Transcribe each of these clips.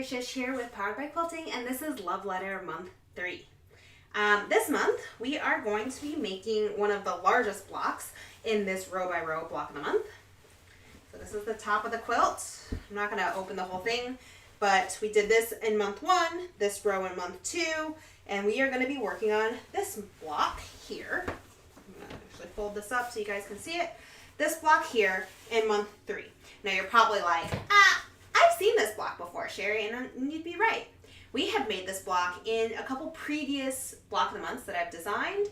Sherry Shish here with Powered by Quilting, and this is Love Letter Month 3. This month, we are going to be making one of the largest blocks in this row by row block of the month. So this is the top of the quilt. I'm not going to open the whole thing, but we did this in month 1, this row in month 2, and we are going to be working on this block here. I'm going to actually fold this up so you guys can see it. This block here in month 3. Now you're probably like, I've seen this block before, Sherry, and you'd be right. We have made this block in a couple previous block of the months that I've designed.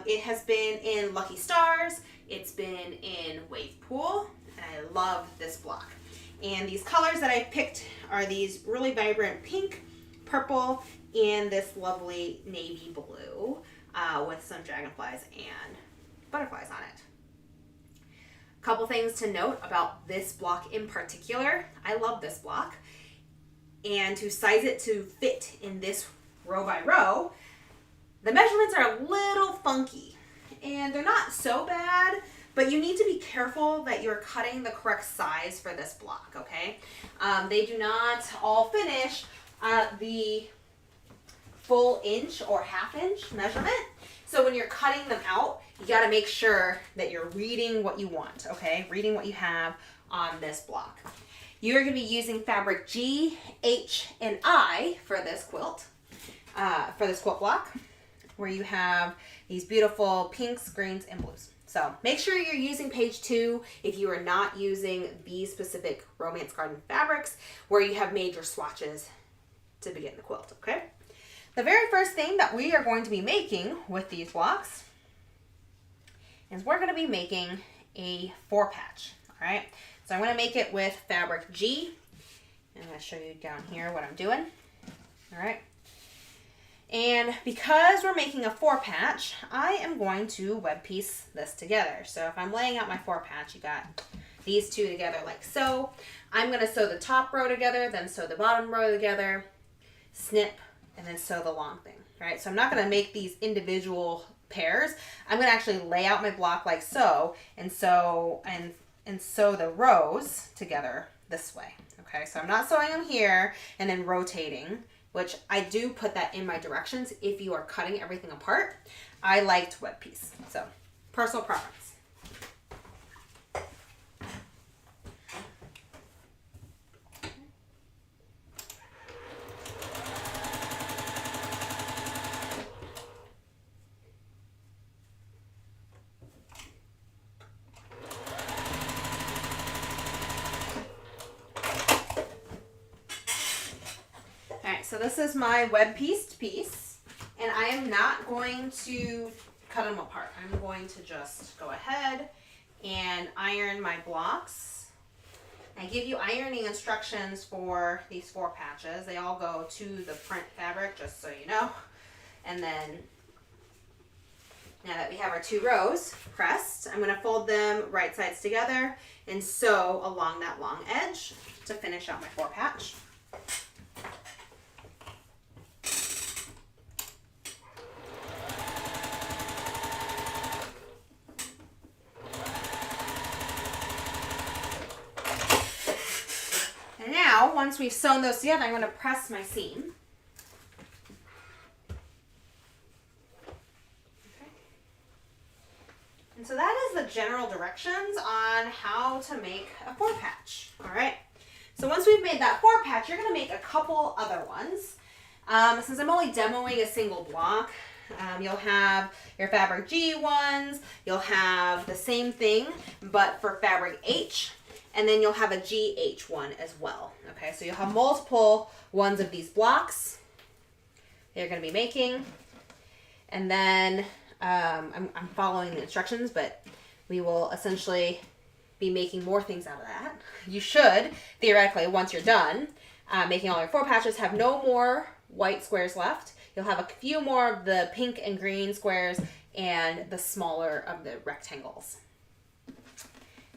It has been in Lucky Stars, it's been in Wave Pool, and I love this block. And these colors that I picked are these really vibrant pink, purple, and this lovely navy blue with some dragonflies and butterflies on it. Couple things to note about this block in particular. I love this block, and to size it to fit in this row by row, the measurements are a little funky, and they're not so bad, but you need to be careful that you're cutting the correct size for this block, okay? They do not all finish at the full inch or half inch measurement. So when you're cutting them out, you got to make sure that you're reading what you want, okay? Reading what you have on this block. You're going to be using fabric G, H, and I for this quilt block, where you have these beautiful pinks, greens, and blues. So make sure you're using page 2 if you are not using these specific Romance Garden fabrics where you have made your swatches to begin the quilt, okay? The very first thing that we are going to be making with these blocks is we're going to be making a 4-patch, all right? So I'm going to make it with fabric G. I'm going to show you down here what I'm doing, all right? And because we're making a 4-patch, I am going to web piece this together. So if I'm laying out my 4-patch, you got these two together like so. I'm going to sew the top row together, then sew the bottom row together, snip, and then sew the long thing, right? So I'm not going to make these individual pairs. I'm going to actually lay out my block like so, and sew the rows together this way, okay? So I'm not sewing them here and then rotating, which I do put that in my directions if you are cutting everything apart. I liked web piece, so personal preference. So this is my web pieced piece, and I am not going to cut them apart. I'm going to just go ahead and iron my blocks. I give you ironing instructions for these 4 patches. They all go to the print fabric, just so you know. And then, now that we have our 2 rows pressed, I'm going to fold them right sides together and sew along that long edge to finish out my 4 patch. Now, once we've sewn those together, I'm going to press my seam. Okay. And so that is the general directions on how to make a 4-patch. All right. So once we've made that 4-patch, you're going to make a couple other ones. Since I'm only demoing a single block, you'll have your fabric G ones. You'll have the same thing, but for fabric H. And then you'll have a GH one as well. Okay, so you'll have multiple ones of these blocks that you're going to be making. And then I'm following the instructions, but we will essentially be making more things out of that. You should, theoretically, once you're done making all your 4 patches, have no more white squares left. You'll have a few more of the pink and green squares and the smaller of the rectangles.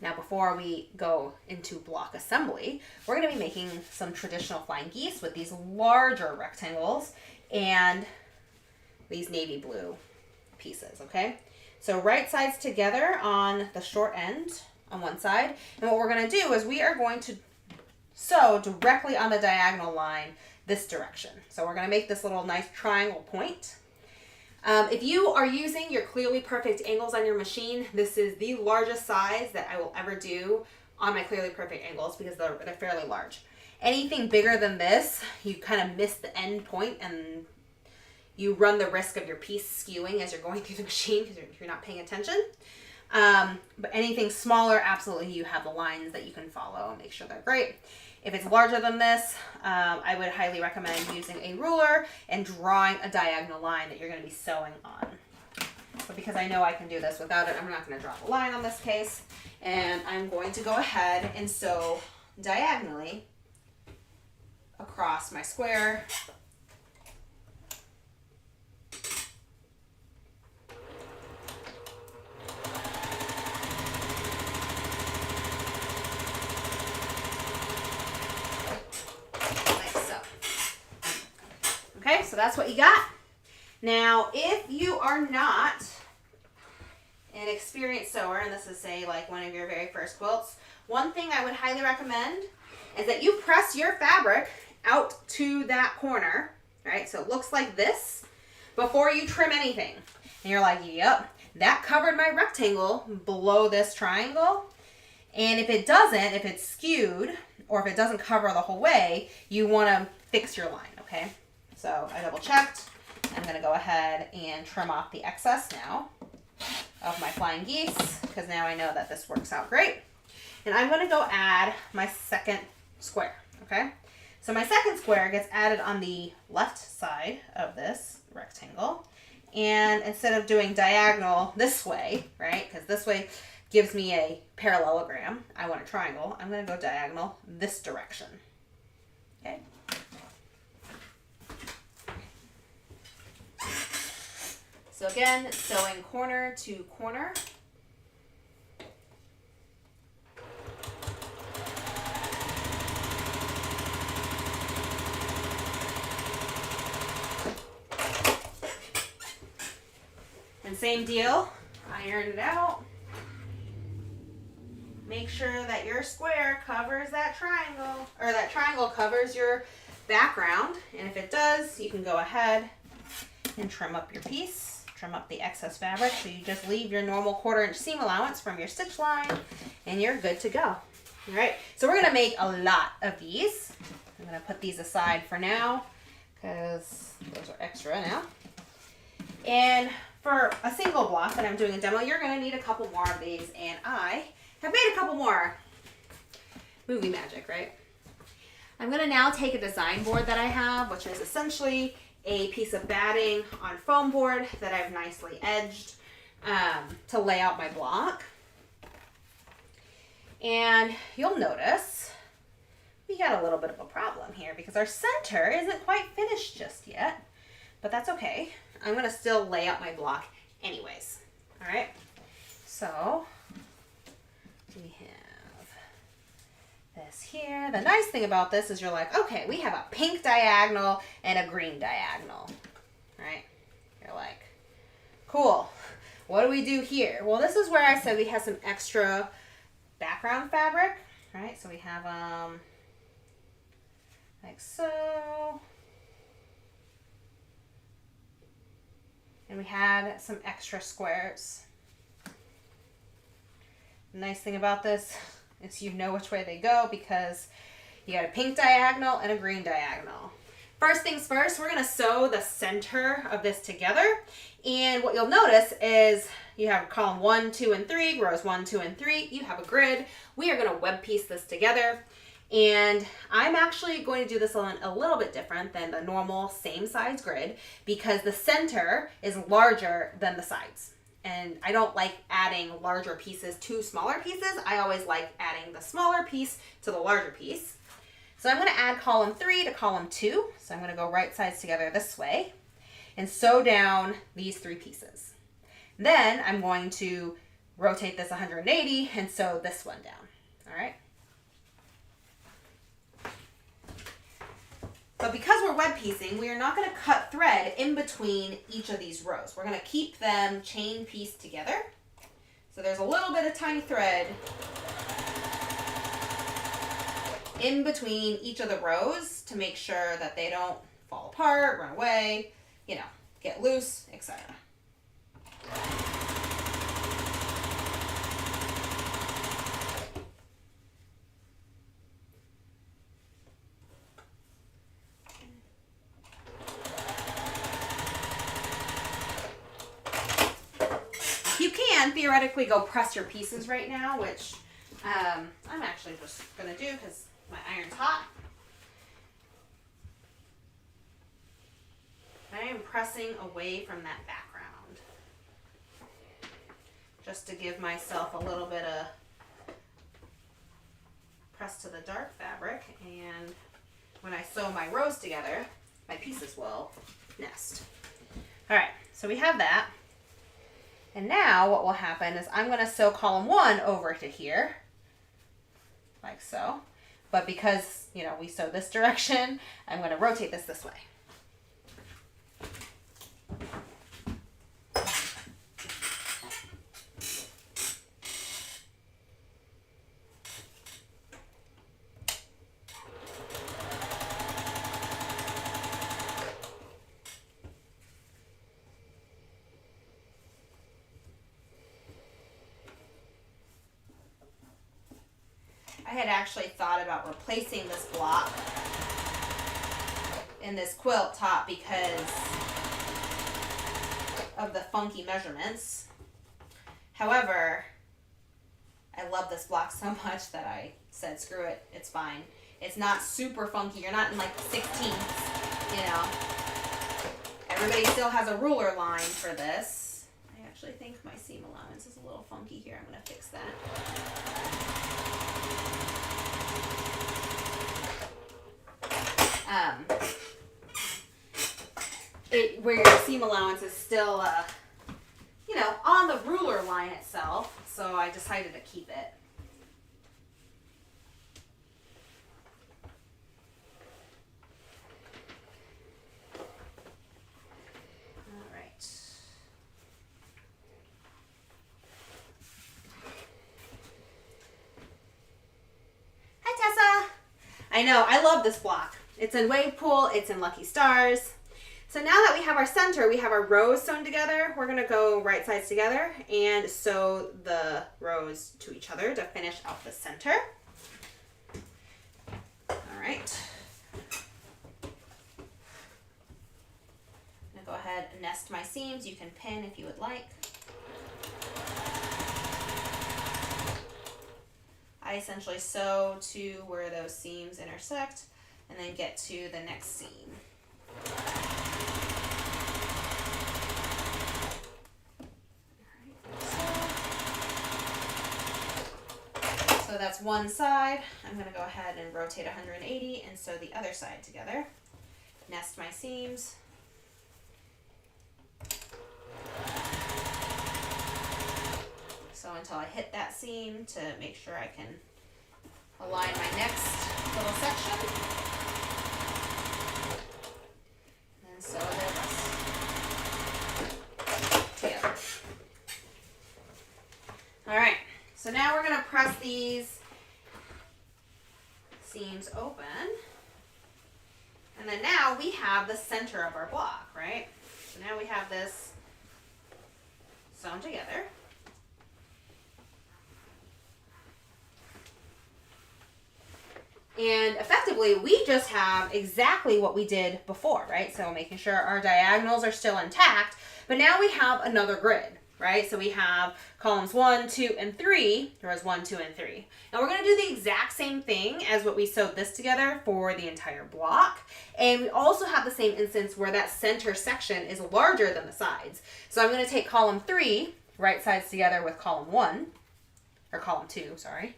Now, before we go into block assembly, we're going to be making some traditional flying geese with these larger rectangles and these navy blue pieces, okay? So right sides together on the short end on one side. And what we're going to do is we are going to sew directly on the diagonal line this direction. So we're going to make this little nice triangle point. If you are using your Clearly Perfect angles on your machine, this is the largest size that I will ever do on my Clearly Perfect angles because they're fairly large. Anything bigger than this, you kind of miss the end point and you run the risk of your piece skewing as you're going through the machine because you're not paying attention. But anything smaller, absolutely, you have the lines that you can follow and make sure they're great. If it's larger than this, I would highly recommend using a ruler and drawing a diagonal line that you're going to be sewing on. But because I know I can do this without it, I'm not going to draw the line on this case. And I'm going to go ahead and sew diagonally across my square. Okay, so that's what you got. Now, if you are not an experienced sewer, and this is, say, like one of your very first quilts, one thing I would highly recommend is that you press your fabric out to that corner, right? So it looks like this before you trim anything. And you're like, yep, that covered my rectangle below this triangle. And if it doesn't, if it's skewed, or if it doesn't cover the whole way, you want to fix your line, okay? So I double checked. I'm going to go ahead and trim off the excess now of my flying geese because now I know that this works out great. And I'm going to go add my second square, okay? So my second square gets added on the left side of this rectangle. And instead of doing diagonal this way, right, because this way gives me a parallelogram, I want a triangle, I'm going to go diagonal this direction, okay? So again, sewing corner to corner. And same deal, iron it out. Make sure that your square covers that triangle, or that triangle covers your background. And if it does, you can go ahead and trim up your piece. Trim up the excess fabric so you just leave your normal 1/4 inch seam allowance from your stitch line and you're good to go. All right, so we're gonna make a lot of these. I'm gonna put these aside for now because those are extra now. And for a single block that I'm doing a demo, you're gonna need a couple more of these, and I have made a couple more. Movie magic, right? I'm gonna now take a design board that I have, which is essentially a piece of batting on foam board that I've nicely edged to lay out my block. And you'll notice we got a little bit of a problem here because our center isn't quite finished just yet, but that's okay. I'm gonna still lay out my block anyways. All right, so we have this here. The nice thing about this is you're like, okay, we have a pink diagonal and a green diagonal, right? You're like, cool. What do we do here? Well, this is where I said we have some extra background fabric, right? So we have like so. And we had some extra squares. The nice thing about this is you know which way they go because you got a pink diagonal and a green diagonal. First things first, we're gonna sew the center of this together. And what you'll notice is you have column 1, 2, and 3, rows 1, 2, and 3. You have a grid. We are gonna web piece this together. And I'm actually going to do this on a little bit different than the normal same size grid because the center is larger than the sides. And I don't like adding larger pieces to smaller pieces. I always like adding the smaller piece to the larger piece. So I'm going to add column 3 to column 2. So I'm going to go right sides together this way and sew down these 3 pieces. Then I'm going to rotate this 180 and sew this one down. All right. But because we're web piecing, we are not going to cut thread in between each of these rows. We're going to keep them chain pieced together. So there's a little bit of tiny thread in between each of the rows to make sure that they don't fall apart, run away, you know, get loose, etc. You can theoretically go press your pieces right now, which I'm actually just going to do because my iron's hot. I am pressing away from that background just to give myself a little bit of press to the dark fabric, and when I sew my rows together, my pieces will nest. All right, so we have that. And now what will happen is I'm going to sew column 1 over to here, like so. But because, you know, we sew this direction, I'm going to rotate this way. I had actually thought about replacing this block in this quilt top because of the funky measurements. However, I love this block so much that I said, screw it, it's fine. It's not super funky. You're not in like the 16ths, you know. Everybody still has a ruler line for this. I actually think my seam allowance is a little funky here. I'm going to fix that. Where your seam allowance is still, you know, on the ruler line itself, so I decided to keep it. All right. Hi, Tessa. I know, I love this block. It's in Wave Pool, it's in Lucky Stars. So now that we have our center, we have our rows sewn together, we're gonna go right sides together and sew the rows to each other to finish out the center. All right. I'm gonna go ahead and nest my seams. You can pin if you would like. I essentially sew to where those seams intersect and then get to the next seam. So that's one side. I'm going to go ahead and rotate 180 and sew the other side together. Nest my seams. So until I hit that seam to make sure I can align my next little section. And then sew the rest together. All right. So now we're going to press these seams open. And then now we have the center of our block, right? So now we have this sewn together. And effectively, we just have exactly what we did before, right? So making sure our diagonals are still intact, but now we have another grid. Right? So we have columns 1, 2, and 3, rows 1, 2, and 3. Now we're going to do the exact same thing as what we sewed this together for the entire block. And we also have the same instance where that center section is larger than the sides. So I'm going to take column 3, right sides together with column 1, or column 2, sorry.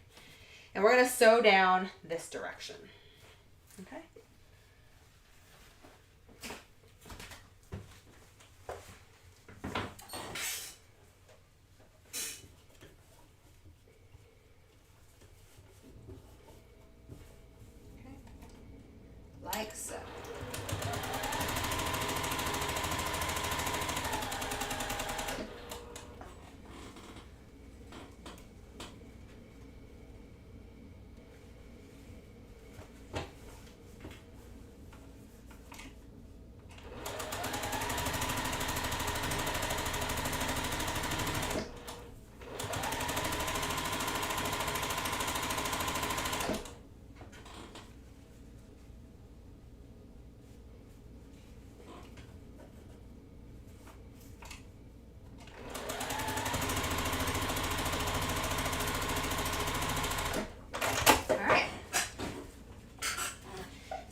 And we're going to sew down this direction. Okay? Like so.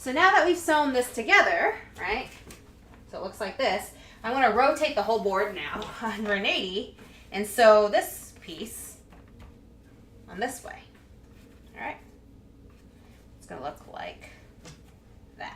So now that we've sewn this together, right, so it looks like this, I want to rotate the whole board now 180 and sew this piece on this way. All right, it's going to look like that.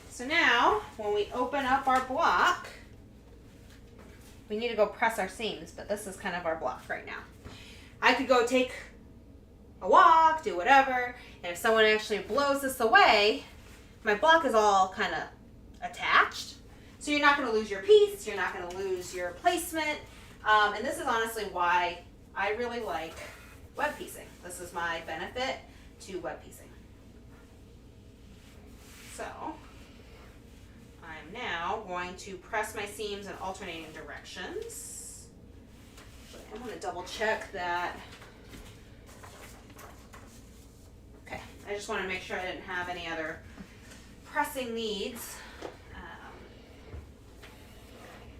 So now, when we open up our block, we need to go press our seams, but this is kind of our block right now. I could go take a walk, do whatever, and if someone actually blows this away, my block is all kind of attached. So you're not going to lose your piece, you're not going to lose your placement, and this is honestly why I really like web piecing. This is my benefit to web piecing. So I'm now going to press my seams in alternating directions. But I'm going to double check that. Okay, I just want to make sure I didn't have any other pressing needs.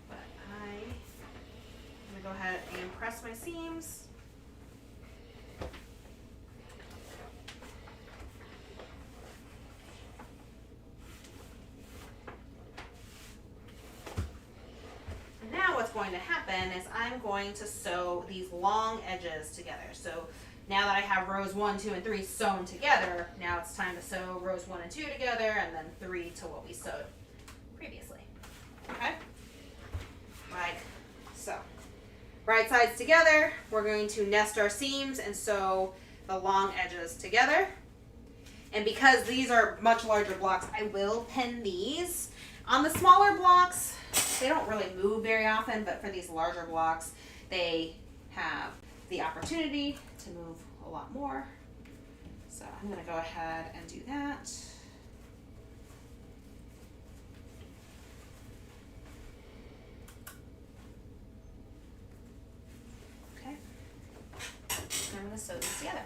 But I'm going to go ahead and press my seams. What's going to happen is I'm going to sew these long edges together. So now that I have rows 1, 2, and 3 sewn together, now it's time to sew rows 1 and 2 together and then 3 to what we sewed previously. Okay? Like so. Right sides together, we're going to nest our seams and sew the long edges together. And because these are much larger blocks, I will pin these. On the smaller blocks, they don't really move very often, but for these larger blocks, they have the opportunity to move a lot more. So I'm going to go ahead and do that. Okay. I'm going to sew these together.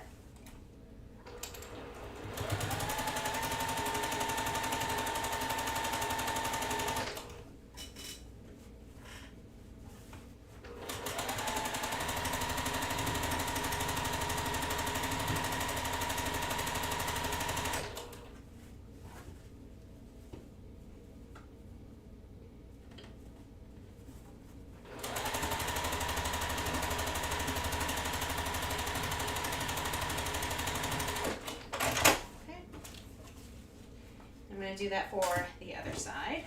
I'm going to do that for the other side.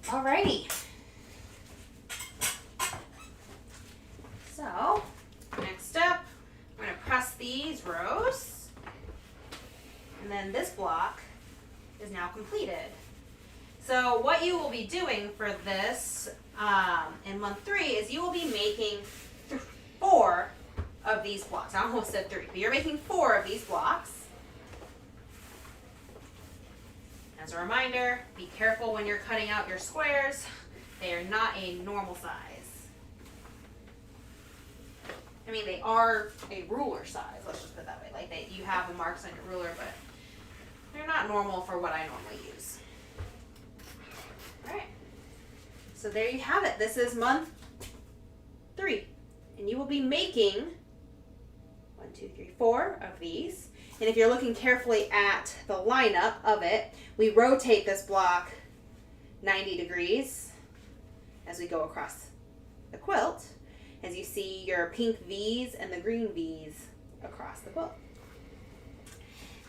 Alrighty. So, next up, I'm going to press these rows, and then this block is now completed. So what you will be doing for this in month 3 is you will be making 4 of these blocks. I almost said 3, but you're making 4 of these blocks. As a reminder, be careful when you're cutting out your squares. They are not a normal size. I mean, they are a ruler size, let's just put it that way. Like you have the marks on your ruler, but they're not normal for what I normally use. All right, so there you have it. This is month 3, and you will be making 1, 2, 3, 4 of these. And if you're looking carefully at the lineup of it, we rotate this block 90 degrees as we go across the quilt, as you see your pink V's and the green V's across the quilt.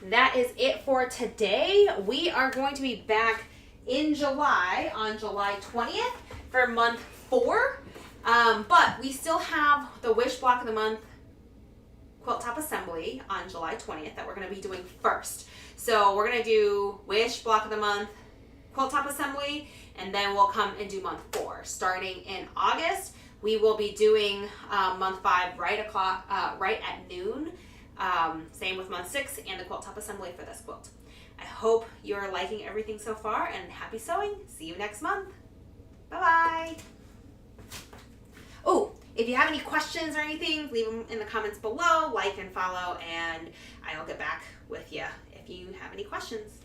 That is it for today. We are going to be back in July, on July 20th for month 4. But we still have the Wish Block of the Month quilt top assembly on July 20th that we're going to be doing first. So we're going to do Wish Block of the Month quilt top assembly, and then we'll come and do month 4. Starting in August, we will be doing month 5 right at noon. Same with month 6 and the quilt top assembly for this quilt. I hope you're liking everything so far, and happy sewing. See you next month. Bye-bye. Oh, if you have any questions or anything, leave them in the comments below, like and follow, and I'll get back with you if you have any questions.